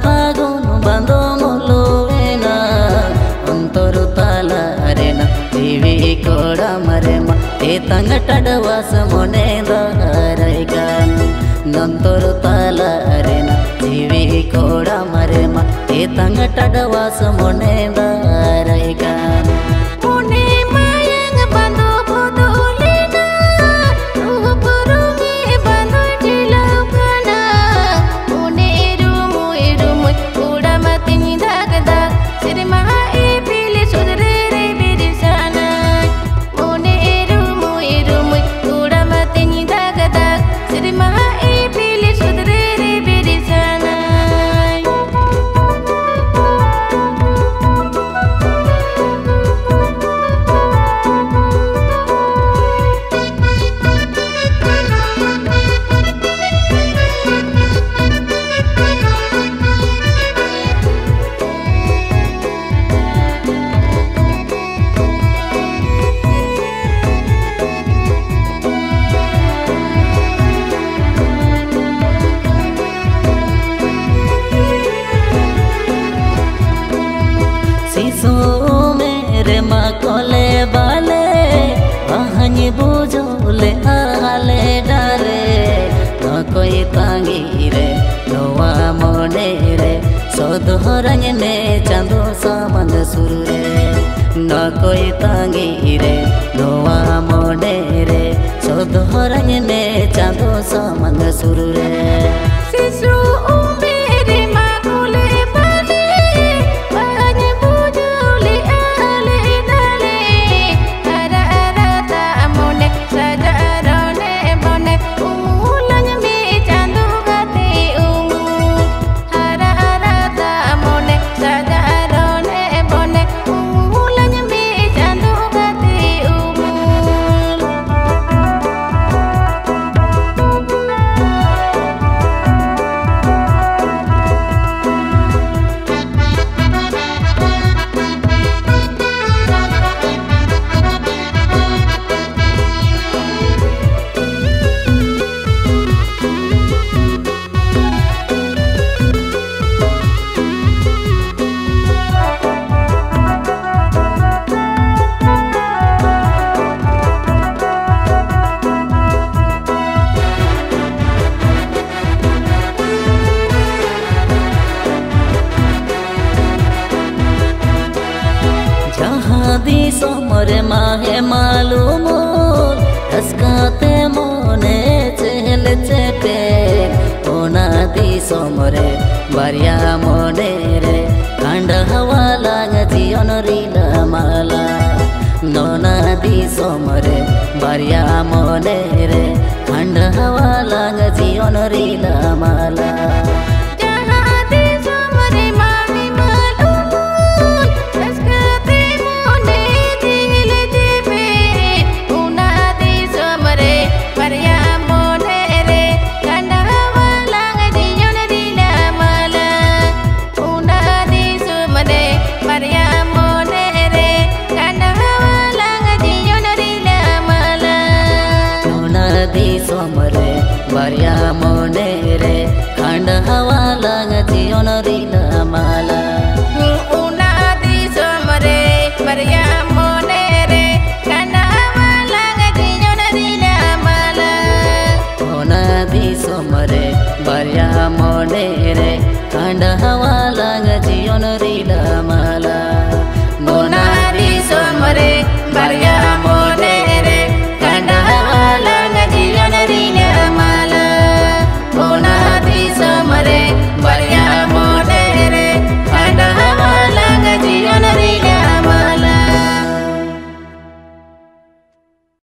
फागुन बांधो मोलोएना अंतरु ताला अरेना जीवी कोड़ा मरेमा ते तंगटडवास मोने दारैगान नंतरु ताला अरेना जीवी कोड़ा मरेमा ते तंगटडवास मोने दारैगान मेरे माँ कोले बाले वहाँ बुझोले आले डाले न कोई तांगी रे नोआ मोने रे सौद रंगने चांदो सामंद सुर रे न कोई तांगी रे नोआ मोने रे सौद रंगने चांदो सामंद सुर रे दी सोमरे माहे मालूम रसकाते मोने चहल चेपे ओना दी सोमरे बारिया मोने रे कांड हवा लाग जीवन रीला माला नोना दी सोमरे बारिया मोने रे कांड हवा लाग जीवन रीला माला सोमरे बारिया मोने रे खंड हवा लाग जीवन रीला माला उना दी सोमरे बारिया मोने रे खंड हवा लाग जीवन रीला माला उना दी सोमरे बारिया मोने रे खंड हवा लाग जीवन रीला माला।